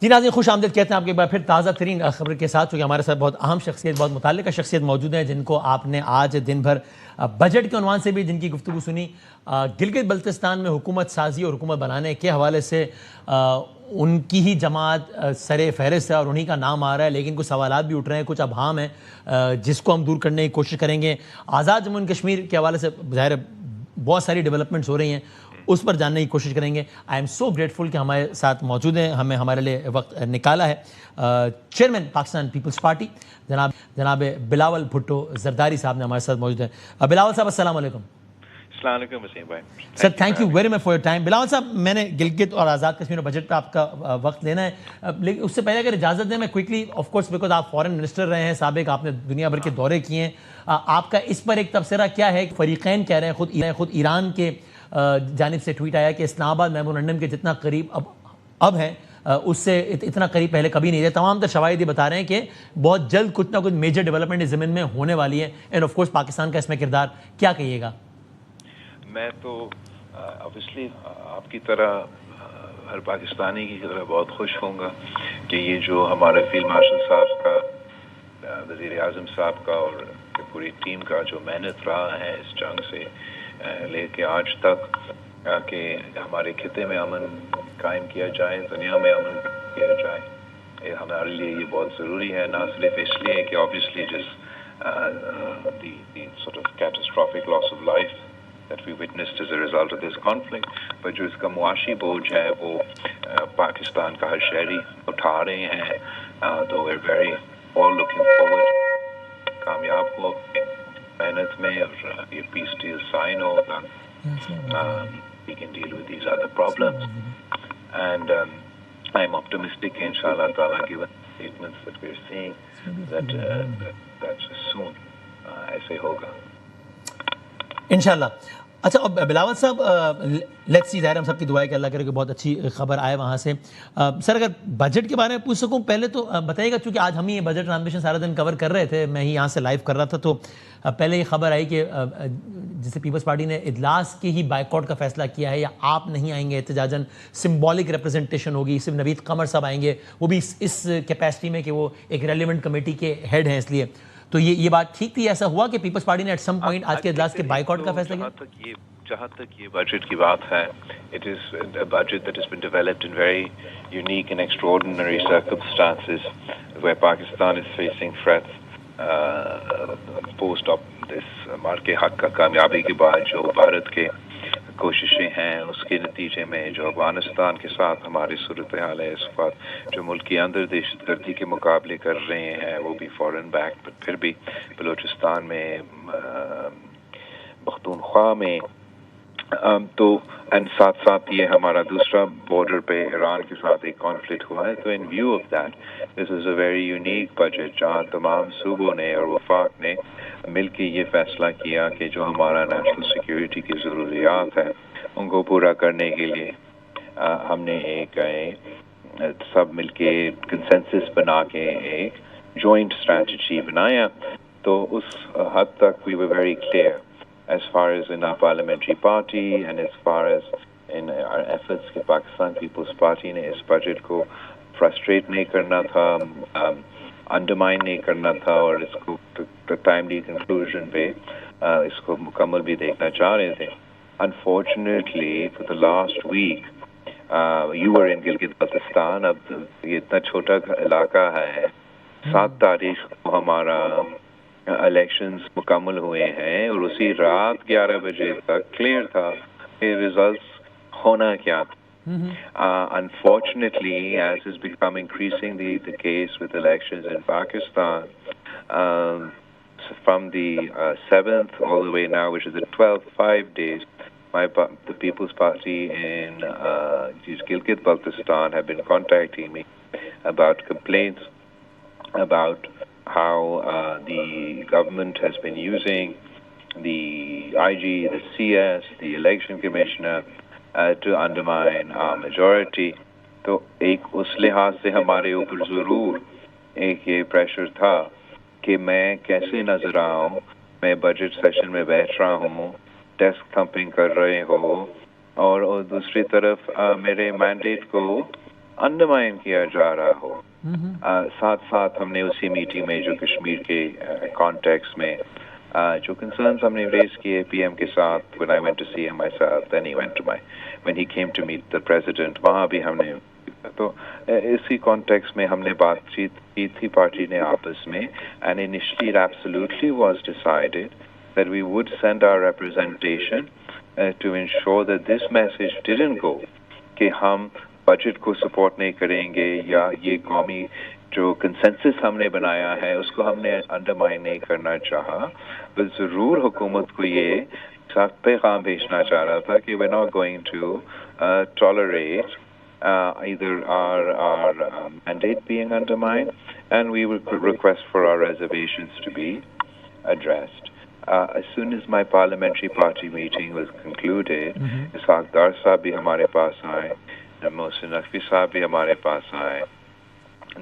जी नाज़रीन, खुश आमदीद कहते हैं आपके एक बार फिर ताज़ा तरीन खबर के साथ, क्योंकि हमारे साथ बहुत अहम शख्सियत, बहुत मुतल्लिका शख्सियत मौजूद हैं, जिनको आपने आज दिन भर बजट के उन्वान से भी जिनकी गुफ्तगू सुनी। गिलगित बल्तिस्तान में हुकूमत साजी और हुकूमत बनाने के हवाले से उनकी ही जमात सरे फहरिस्त है और उन्हीं का नाम आ रहा है, लेकिन कुछ सवालात भी उठ रहे हैं, कुछ अबहाम हैं जिसको हम दूर करने की कोशिश करेंगे। आज़ाद जम्मू कश्मीर के हवाले से ज़ाहिर बहुत सारी डेवलपमेंट्स हो रही हैं, उस पर जानने की कोशिश करेंगे। आई एम सो ग्रेटफुल कि हमारे साथ मौजूद हैं, हमें हमारे लिए वक्त निकाला है। चेयरमैन पाकिस्तान पीपल्स पार्टी जनाब बिलावल भुट्टो जरदारी साहब ने हमारे साथ मौजूद हैं। बिलावल साहब अस्सलाम वालेकुम। Sir thank you very much for your time. Bilawal साहब, मैंने गिलगित और आज़ाद कश्मीर और बजट पर आपका वक्त लेना है, लेकिन उससे पहले अगर इजाज़त दें मैं क्विकली, ऑफ कोर्स बिकॉज आप फॉरेन मिनिस्टर रहे हैं साबिक, आपने दुनिया भर के दौरे किए हैं, आपका इस पर एक तबसरा क्या है? फरीकैन कह रहे हैं, खुद ईरान के जानिब से ट्वीट आया कि इस्लामाबाद मेमोरेंडम के जितना करीब अब है उससे इतना करीब पहले कभी नहीं थे। तमाम तर शवाहिद ये बता रहे हैं कि बहुत जल्द कुछ ना कुछ मेजर डेवलपमेंट इस ज़मीन में होने वाली है, एंड ऑफ कोर्स पाकिस्तान का इसमें किरदार क्या कहिएगा? मैं तो ऑब्वियसली आपकी तरह हर पाकिस्तानी की तरह बहुत खुश होऊंगा कि ये जो हमारे फील्ड मार्शल साहब का, वज़ीर आज़म साहब का और पूरी टीम का जो मेहनत रहा है इस जंग से लेके आज तक कि हमारे खिते में अमन कायम किया जाए, दुनिया में अमन किया जाए, ये हमारे लिए ये बहुत ज़रूरी है। ना सिर्फ इसलिए कि ऑब्वियसली जिस the sort of catastrophic loss of life that we witnessed as a result of this conflict, but जो इसका मुआशी बोझ है वो पाकिस्तान का हर शहरी उठा रहे हैं, तो we're very all looking forward कामयाब हो मेहनत में और ये peace deal sign हो, we can deal with these other problems, and I'm optimistic inshallah ta'ala given statements that we're seeing that that soon ऐसे होगा इंशाल्लाह। अच्छा, अब बिलावल साहब, लेट्स सी, ज़ाहिर हम सबकी दुआ है कि अल्लाह करे कि बहुत अच्छी खबर आए वहाँ से। सर, अगर बजट के बारे में पूछ सकूँ पहले तो बताइएगा, चूँकि आज हम ही ये बजट ट्रांसमिशन सारा दिन कवर कर रहे थे, मैं ही यहाँ से लाइव कर रहा था, तो पहले ये खबर आई कि जिसे पीपल्स पार्टी ने इजलास के ही बाइकआउट का फैसला किया है, या आप नहीं आएंगे एहतजाजन, सिम्बॉलिक रिप्रेजेंटेशन होगी, सिर्फ नवीद कमर साहब आएंगे, वो भी इस कैपेसिटी में कि वो एक रेलिवेंट कमेटी के हेड हैं, इसलिए तो ये बात ठीक थी? ऐसा हुआ कि पीपल्स पार्टी ने एट सम पॉइंट आज के इजलास के बाइकआउट का फैसला किया? जहाँ तक ये बजट की बात है, it is a budget that has been developed in very unique and extraordinary circumstances where Pakistan is facing threats post of this मार्के हक का कामयाबी के बाद जो भारत के कोशिशें हैं उसके नतीजे में जो अफगानिस्तान के साथ हमारी सूरत हाल है इस वक्त, जो मुल्क के अंदर दहशतगर्दी के मुकाबले कर रहे हैं वो भी फॉरेन बैक, पर फिर भी बलूचिस्तान में, पख्तूनख्वा में, तो एंड साथ साथ ये हमारा दूसरा बॉर्डर पे ईरान के साथ एक कॉन्फ्लिक्ट हुआ है। तो इन view of that this is a very unique budget जहाँ तमाम सूबों ने और वफाक ने मिलकर ये फैसला किया कि जो हमारा नेशनल सिक्योरिटी की ज़रूरियात है उनको पूरा करने के लिए हमने एक सब मिलके कंसेंसस बना के एक जॉइंट स्ट्रैटेजी बनाया। तो उस हद तक we were very clear as far as in our parliamentary party and as far as in our efforts कि पाकिस्तान पीपल्स पार्टी ने इस बजट को फ्रस्ट्रेट नहीं करना था, अंडरमाइन नहीं करना था, और इसको टाइमली कंक्लूजन पे इसको मुकम्मल भी देखना चाह रहे थे। Unfortunately for the last week you were in Gilgit Baltistan, अब ये इतना छोटा इलाका है, 7 तारीख को हमारा इलेक्शंस मुकम्मल हुए हैं और उसी रात 11 बजे तक क्लियर था कि रिजल्ट्स होना क्या था। Unfortunately, as is become increasingly the case with elections in Pakistan, from the 7th all the way now, which is the 12th, 5 days, the People's Party in Gilgit-Baltistan have been contacting me about complaints about how the government has been using the IG, the CS, the election commissioner to undermine our majority. तो एक उस लिहाज से हमारे ऊपर ज़रूर एक ये प्रेशर था कि मैं कैसे नज़र आऊँ, मैं बजट सेशन में बैठ रहा हूँ, डेस्क थंपिंग कर रहे हो, और दूसरी तरफ मेरे मैंडेट को अंडरमाइन किया जा रहा हो। साथ साथ हमने उसी मीटिंग में जो कश्मीर के कॉन्टेक्स्ट में जो कंसर्न्स हमने रेज किए पीएम के साथ, when I went to see him myself, then he went to when he came to meet the president, वहाँ भी हमने तो इसी कॉन्टेक्स्ट में हमने बातचीत की थी पार्टी ने आपस में, and initially it absolutely was decided that we would send our representation to ensure that this message didn't go कि हम बजट को सपोर्ट नहीं करेंगे या ये कौमी जो कंसेंसस हमने बनाया है उसको हमने अंडरमाइन नहीं करना चाहा, बस ज़रूर हुकूमत को ये साफ पैगाम भेजना चाह रहा था कि we're not going to tolerate either our mandate being undermined, and we will request for our reservations to be addressed. As soon as my parliamentary party meeting was concluded, Ishaq Dar साहब भी हमारे पास आए, Mohsin Naqvi साहब भी हमारे पास आए.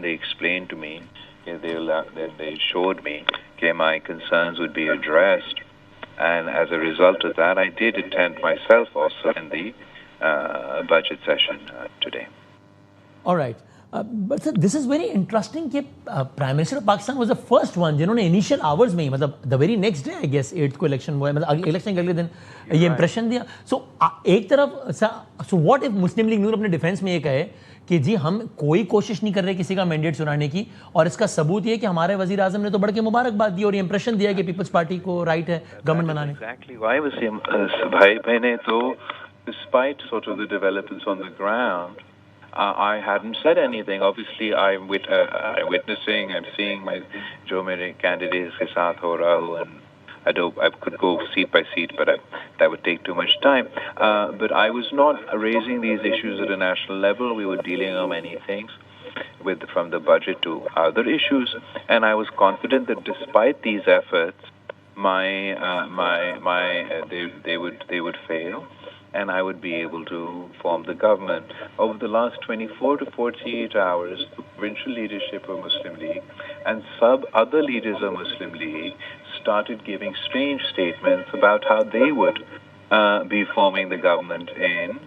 They explained to me, they showed me that my concerns would be addressed, and as a result of that, I did attend myself also in the budget session today. All right. But sir, this is very interesting कि Prime Minister of Pakistan was the first one जिन्होंने initial hours में ही मतलब the very next day I guess 8th को election हुआ है, मतलब election के अगले दिन ये impression दिया. So एक तरफ so what if Muslim League Noor अपने defense में ये कहे कि जी हम कोई कोशिश नहीं कर रहे किसी का मैंडेट सुनाने की, और इसका सबूत ये कि हमारे वजीर आजम ने तो बढ़ के मुबारकबाद दी और ये इंप्रेशन दिया कि पीपल्स पार्टी को राइट है गवर्नमेंट बनाने. Exactly why was him भाई मैंने तो despite sort of the developments on the ground, I hadn't said anything. Obviously, I'm witnessing and seeing my जो मेरे candidates के साथ हो रहा हो, and I could go seat by seat, but that would take too much time. But I was not raising these issues at a national level. We were dealing on many things, from the budget to other issues, and I was confident that despite these efforts, they would fail, and I would be able to form the government. Over the last 24 to 48 hours, the provincial leadership of Muslim League and other leaders of Muslim League started giving strange statements about how they would be forming the government in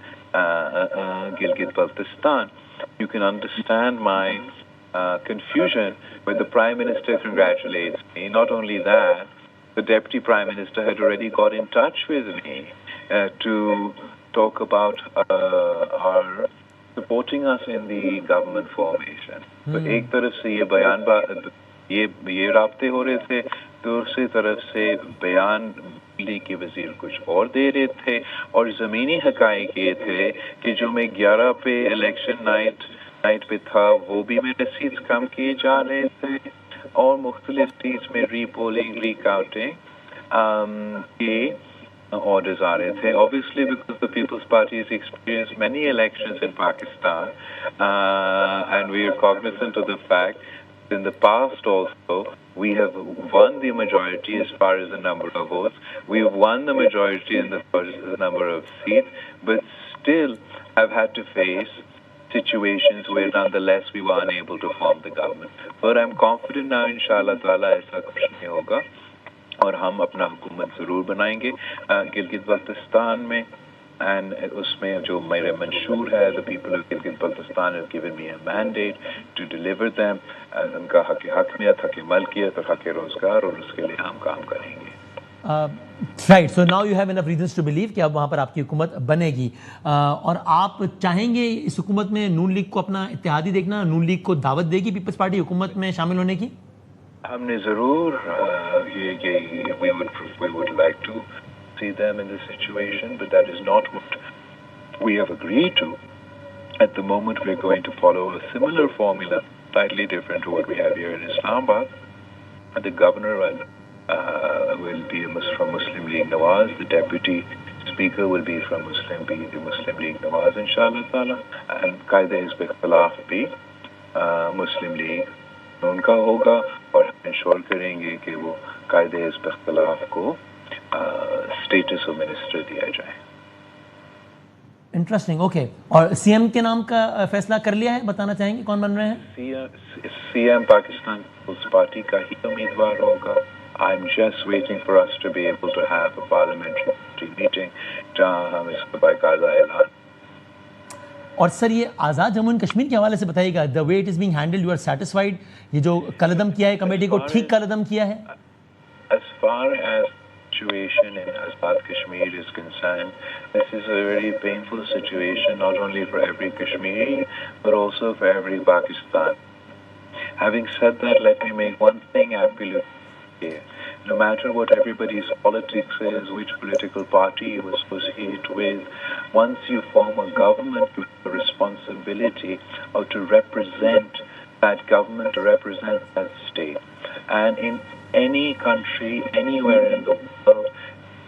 Gilgit-Baltistan. You can understand my confusion when the Prime Minister congratulates me. Not only that, the Deputy Prime Minister had already got in touch with me to talk about our supporting us in the government formation. तो एक तरफ से ये बयान ये राब्ते हो रहे थे, दूसरी तरफ से बयान लीग के वजीर कुछ और दे रहे थे, और ज़मीनी हक़ाइक़ ये थे कि जो मैं 11 पे इलेक्शन नाइट पे था वो भी मेरे सीट्स कम किए जा रहे थे, और मुख्तलिफ सीट्स में रीपोलिंग रीकाउंटिंग के orders are there. Obviously, because the People's Party has experienced many elections in Pakistan, and we are cognizant of the fact that in the past also we have won the majority as far as the number of votes. We have won the majority in the number of seats, but still have had to face situations where nonetheless we were unable to form the government. But I'm confident now, inshallah ta'ala, ऐसा कुछ नहीं होगा, और हम अपना हुकूमत ज़रूर बनाएंगे गिलगित बल्तिस्तान में, एंड उसमें जो मेरे मंशूर है, the people of Gilgit Baltistan have given me a mandate to deliver them, उनका हक हकमियत, हक मलकियत और हक रोज़गार, और उसके लिए हम काम करेंगे. Right, so now you have enough reasons to believe कि अब वहाँ पर आपकी हुकूमत बनेगी, और आप चाहेंगे इस हुकूमत में नून लीग को अपना इत्तेहादी देखना, नून लीग को दावत देगी पीपल्स पार्टी हुकूमत में शामिल होने की? हमने ज़रूर we would like to see them in this situation, but that is not what we have agreed to. At the moment, we're going to follow a similar formula, slightly different to what we have here in Islamabad. The governor will be from Muslim League Nawaz. The deputy speaker will be from Muslim League Nawaz, inshallah ta'ala. And Qaeda-e-Hizb Ikhtilaf bhi Muslim League उनका होगा, और हम ensure करेंगे कि वो कायदे-ए-हिज़्ब इख्तिलाफ को status of minister दिया जाए. Interesting, okay. और सीएम के नाम का फैसला कर लिया है, बताना चाहेंगे कौन बन रहे हैं? सीएम पाकिस्तान पीपल्स पार्टी का ही उम्मीदवार होगा. I am just waiting for us to be able to have a parliamentary meeting जहां हम इसका बाकायदा ऐलान. और सर ये आज़ाद जम्मू एंड कश्मीर के हवाले से बताइएगा, the way it is being handled, you are satisfied? ये जो कदम किया है कमेटी को, ठीक कदम किया है? As far as situation in Azad Kashmir is concerned, this is a very painful situation, not only for every Kashmiri, but also for every Pakistan. Having said that, let me make one thing absolutely clear. No matter what everybody's politics is, which political party you associate with, once you form a government, you have the responsibility of to represent that government, to represent that state. And in any country, anywhere in the world,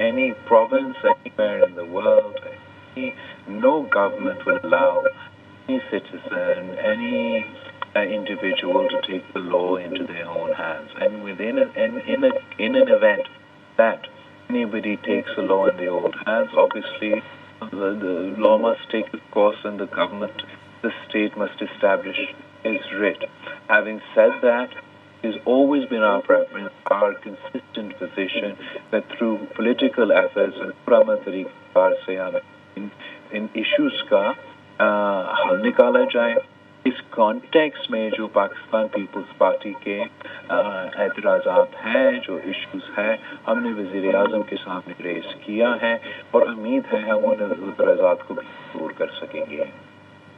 any province, anywhere in the world, no government will allow any citizen, any individual to take the law into their own hands. And within in an event that anybody takes the law in their own hands, obviously the law must take its course and the government, the state must establish its writ. Having said that, it has always been our preference, our consistent position, that through political efforts and puramantari se in issues का हल निकाला जाए. इस context में जो Pakistan Peoples party के एतराज़ात हैं, जो इश्यूज हैं, हमने वज़ीर आज़म के सामने रेस किया है और उम्मीद है हम उन एतराज़ात को भी दूर कर सकेंगे.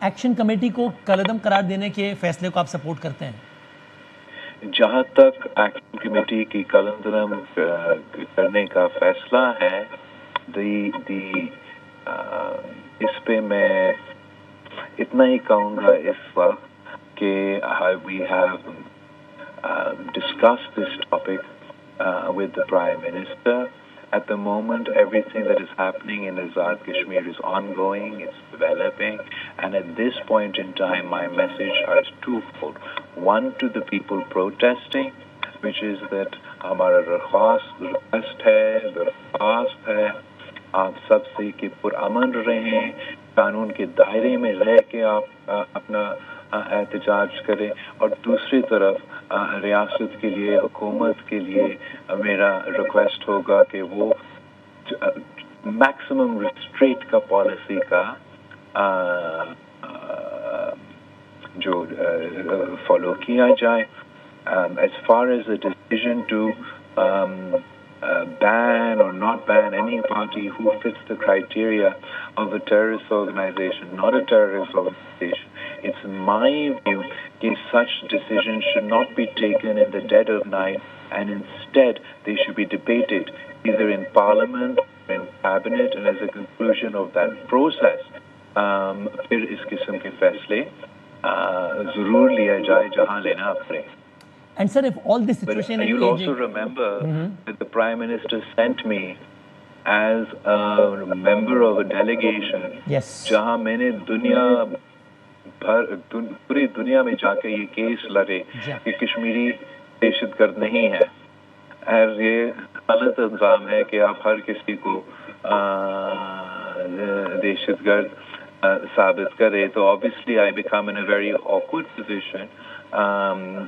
एक्शन कमेटी को कलदम करार देने के फैसले को आप सपोर्ट करते हैं? जहाँ तक एक्शन कमेटी की कलंदरम करने का फैसला है, इस पे मैं इतना ही कहूँगा इस वक्त कि we have discussed this topic with the Prime Minister. At the moment, everything that is happening in Azad Kashmir is ongoing, it's developing, and at this point in time, my message is twofold. One, to the people protesting, which is that हमारा request है, आप सबसे कि पुरअमन रहें, कानून के दायरे में रह के आप अपना एहतजाज करें. और दूसरी तरफ रियासत के लिए, हुकूमत के लिए मेरा रिक्वेस्ट होगा कि वो मैक्सिमम रिस्ट्रेट का पॉलिसी का जो फॉलो किया जाए. As far as the decision to ban or not ban any party who fits the criteria of a terrorist organization, not a terrorist organization, it's my view that such decisions should not be taken in the dead of night, and instead they should be debated either in parliament or in cabinet, and as a conclusion of that process फिर इस किस्म के फैसले जरूर लिया जाए जहां लेना पड़े. And sir, if all this situation... But you'll also remember that the Prime Minister sent me as a member of a delegation. Yes. जहां मैंने पूरी दुनिया में जाके ये केस लड़े कि कश्मीरी दहशतगर्द नहीं है, और ये गलत इल्जाम है कि आप हर किसी को दहशतगर्द साबित करें. तो obviously I become in a very awkward position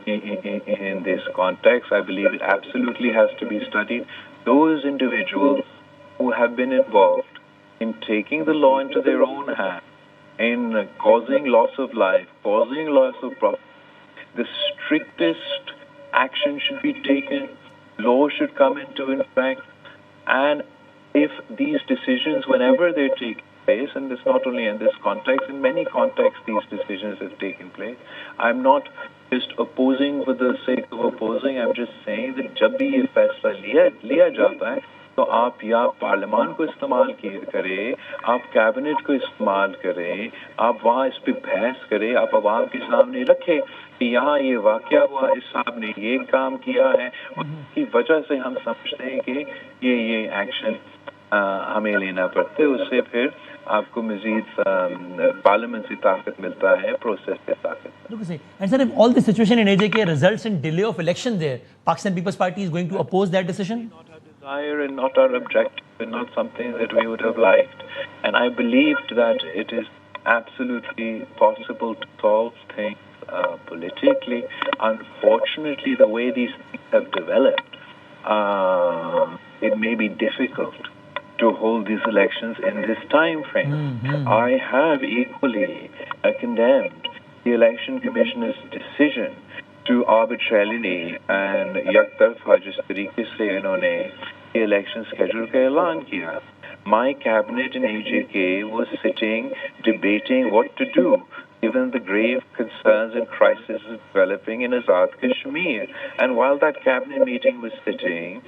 in this context. I believe it absolutely has to be studied. Those individuals who have been involved in taking the law into their own hands, in causing loss of life, causing loss of property, the strictest action should be taken. Law should come into effect. And if these decisions, whenever they're taken place, and it's not only in this context, in many contexts these decisions have taken place, I'm not just opposing for the sake of opposing. I'm just saying that जब भी ये फैसला लिया जाता है, तो आप या पार्लियामान को इस्तेमाल करें, आप कैबिनेट को इस्तेमाल करें, आप वहाँ इस पे बहस करें, आप आवाम के सामने रखें कि यहाँ ये वाकया हुआ, इस साहब ने ये काम किया है, उसकी वजह से हम समझते हैं कि ये एक्शन हमें लेना पड़ता है. उससे फिर आपको मजीद पार्लियामेंट से ताकत मिलता है, प्रोसेस से ताकत. And sir, if all the situation in AJK results in delay of election there, Pakistan People's Party is going to oppose that decision? Not our desire and not our objective, and not something that we would have liked. And I believed that it is absolutely possible to solve things politically. Unfortunately, the way these things have developed, it may be difficult to hold these elections in this time frame. I have equally condemned the Election Commission's decision to arbitrarily and yaktarfa जिस तरीके से इन्होंने ये election schedule का ऐलान किया. My cabinet in AJK was sitting, debating what to do, given the grave concerns and crises developing in Azad Kashmir. And while that cabinet meeting was sitting,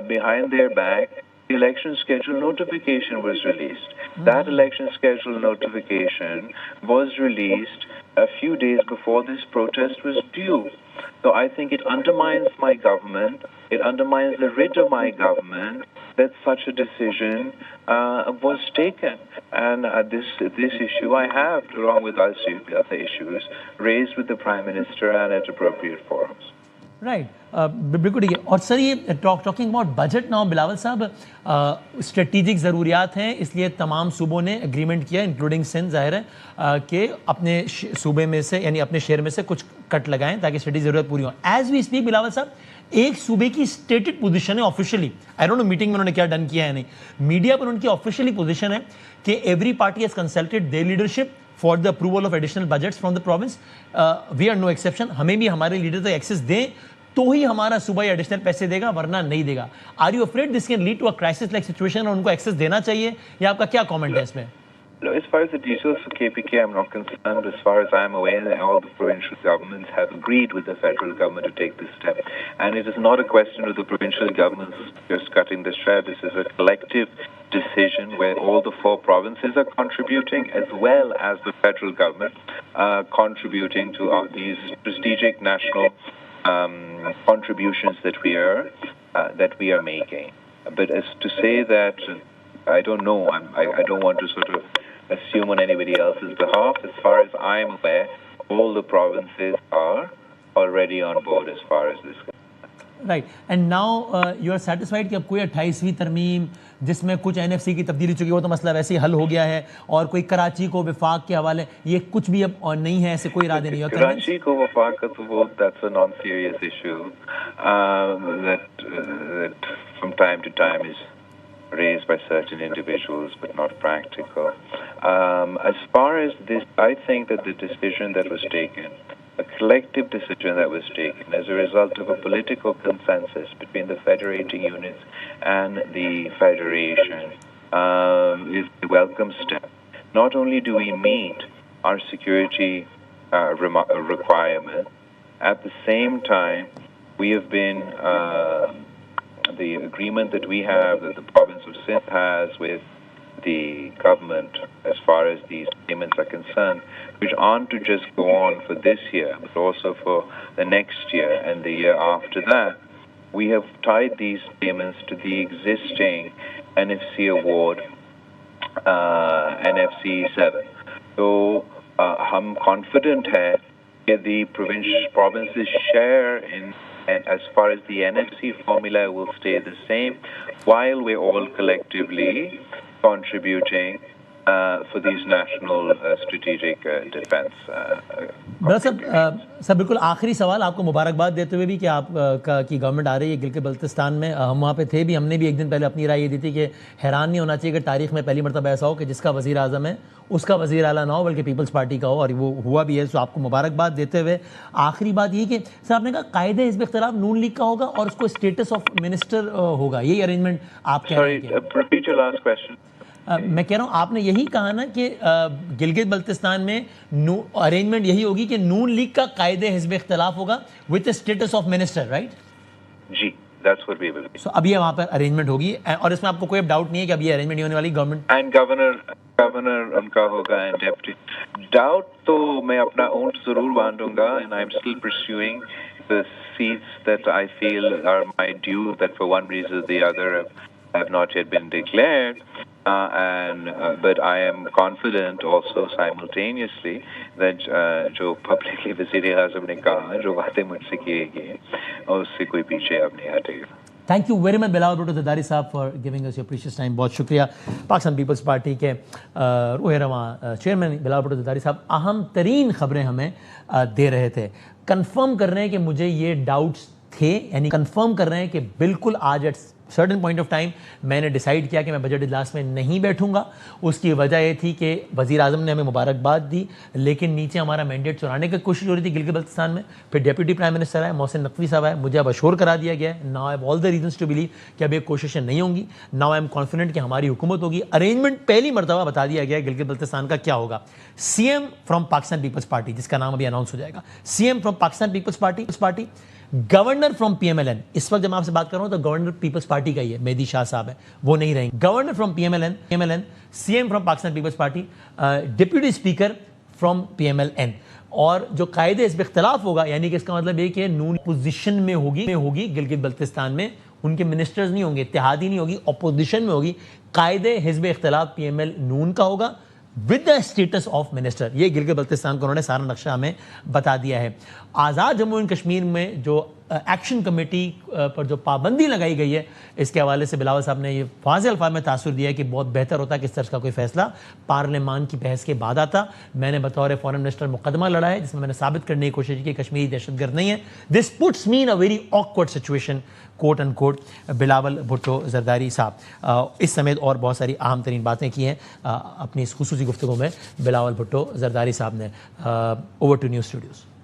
behind their back, the election schedule notification was released. That election schedule notification was released a few days before this protest was due. So I think it undermines my government, it undermines the writ of my government that such a decision was taken. And this issue I have, along with other issues, raised with the Prime Minister and at appropriate forums. Right बिल्कुल ठीक है. और sir ये talking about budget now Bilawal साहब, strategic ज़रूरियात हैं, इसलिए तमाम सूबों ने एग्रीमेंट किया इंक्लूडिंग सिंध, जाहिर है कि अपने सूबे में से यानी अपने शहर में से कुछ कट लगाएं ताकि स्ट्रेटेजिक ज़रूरत पूरी हो. एज वी स्पीक बिलावल साहब, एक सूबे की स्टेटेड पोजीशन है officially, I don't know meeting में उन्होंने क्या डन किया है नहीं, मीडिया पर उनकी ऑफिशियली पोजीशन है कि every party has consulted their leadership for the approval of additional budgets from the province. We are no exception. हमें भी हमारे लीडर तक एक्सेस दें तो ही हमारा सूबा एडिशनल पैसे देगा, वरना नहीं देगा. Are you afraid this can lead to a crisis like situation और उनको एक्सेस देना चाहिए, या आपका क्या कमेंट है इसमें? As far as the details for KPK, I'm not concerned. As far as I'm aware, all the provincial governments have agreed with the federal government to take this step. And it is not a question of the provincial governments just cutting the shred. This is a collective decision where all the 4 provinces are contributing, as well as the federal government contributing to these strategic national contributions that we are making. But as to say that, I don't know. I don't want to sort of assume on anybody else's behalf. As far as I'm aware, all the provinces are already on board as far as this. Right. And now you are satisfied कि अब कोई 28वीं तरमीम जिसमें कुछ NFC की तब्दीली चुकी है, वो तो मसला वैसे ही हल हो गया है, और कोई कराची को विफाक के हवाले ये कुछ भी अब और नहीं है, ऐसे कोई इरादे नहीं है. कराची को विफाक का तो वो that's a non serious issue that from time to time is raised by certain individuals but not practical. As far as this, I think that the decision that was taken, a collective decision that was taken as a result of a political consensus between the federating units and the federation, is a welcome step. Not only do we meet our security requirement, at the same time we have been the agreement that we have, that the province of Sindh has with the government as far as these payments are concerned, which aren't to just go on for this year, but also for the next year and the year after that. We have tied these payments to the existing NFC award, NFC 7. So, हम confident है कि the provinces share in, and as far as the NFC formula will stay the same, while we're all collectively contributing for these national strategiig defense. Sir बिल्कुल आखिरी सवाल, आपको मुबारकबाद देते हुए भी कि आप की गवर्नमेंट आ रही है गिलगित बल्तिस्तान में. हम वहाँ पे थे भी, हमने भी एक दिन पहले अपनी राय ये दी थी कि हैरान नहीं होना चाहिए कि तारीख में पहली मरतबा ऐसा हो कि जिसका वज़ीर आज़म है उसका वज़ीर आला ना हो, बल्कि पीपल्स पार्टी का हो, और वो हुआ भी है. तो आपको मुबारकबाद देते हुए आखिरी बात ये कि सर आपने कहा कायदे हिज़्ब इख्तिलाफ नून लीग का होगा और उसको स्टेटस ऑफ मिनिस्टर होगा, यही अरेंजमेंट आप कह रहे हैं? मैं कह रहा हूँ आपने यही कहा ना कि गिलगित बल्तिस्तान में अरेंजमेंट यही होगी कि नून लीग का कायदे हिज़्ब इख्तिलाफ होगा with status of minister, right? जी, that's what we will be. So अभी वहाँ पर अरेंजमेंट होगी, और इसमें आपको कोई डाउट नहीं है कि अभी अरेंजमेंट नहीं होने वाली गवर्नमेंट एंड गवर्नर उनका होगा एंड डेप्टी. डाउट तो मैं अपना ऊंट जरूर बांधूंगा, and I am still pursuing the seats that I feel are my due, that for one reason the other have not yet been declared, but I am confident also simultaneously that जो publicly वज़ीर आज़म ने कहा, जो बातें मुझसे की गई, उससे कोई पीछे अब नहीं हटेगा. Thank you very much Bilawal Bhutto Zardari साहब for giving us your precious time. बहुत शुक्रिया. पाकिस्तान पीपल्स पार्टी के रूह रवां चेयरमैन बिलावल भुट्टो ज़रदारी साहब अहम तरीन खबरें हमें दे रहे थे. कंफर्म कर रहे हैं कि मुझे ये डाउट्स थे, यानी कंफर्म कर रहे हैं कि बिल्कुल आज सर्टन पॉइंट ऑफ टाइम मैंने डिसाइड किया कि मैं बजट इजलास में नहीं बैठूंगा। उसकी वजह ये थी कि वज़ीर आज़म ने हमें मुबारकबाद दी, लेकिन नीचे हमारा मैंडेट चुराने की कोशिश हो रही थी गिलगित बल्तिस्तान में। फिर डिप्टी प्राइम मिनिस्टर आए, मोहसिन नकवी साहब आए, मुझे अब अश्योर करा दिया गया है, now I have all the reasons to believe कि अब ये कोशिशें नहीं होंगी। नाउ आई एम कॉन्फिडेंट कि हमारी हुकूमत होगी। अरेंजमेंट पहली मरतबा बता दिया गया है गिलगित बल्तिस्तान का क्या होगा। सीएम फ्रॉम पाकिस्तान पीपल्स पार्टी, जिसका नाम अभी अनाउंस हो जाएगा, CM from Pakistan Peoples Party, governor from PMLN. इस वक्त जब मैं आपसे बात कर रहा हूं तो गवर्नर पीपल्स पार्टी का ही है, मेहदी शाह साहब है, वो नहीं रहेंगे। Governor from PMLN, CM from Pakistan Peoples Party, deputy speaker from PMLN. और जो कायदे इस पर इख्तलाफ होगा, यानी कि इसका मतलब ये कि नून पोजीशन में होगी गिलगित बल्तिस्तान में, उनके मिनिस्टर्स नहीं होंगे, इत्तेहादी नहीं होगी, अपोजिशन में होगी। कायदे हिज़्ब इख्तलाफ पीएमएल नून का होगा with the status of minister. ये गिलगित बल्तिस्तान को उन्होंने सारा नक्शा हमें बता दिया है। आज़ाद जम्मू एंड कश्मीर में जो एक्शन कमेटी पर जो पाबंदी लगाई गई है, इसके हवाले से बिलावल साहब ने ये वाज़ेह अल्फाज में तासुर दिया है कि बहुत बेहतर होता है कि इस तरह का कोई फैसला पार्लियामान की बहस के बाद आता। मैंने बतौर फॉरेन मिनिस्टर मुकदमा लड़ा है, जिसमें मैंने साबित करने की कोशिश की कश्मीरी दहशतगर्द नहीं है। This puts me in a very awkward situation, quote and quote. Bilawal Bhutto Zardari साहब इस समेत और बहुत सारी अहम तरीन बातें की हैं अपनी इस खुसूसी गुफ्तगू में बिलावल भुट्टो जरदारी साहब ने। Over to news Studios.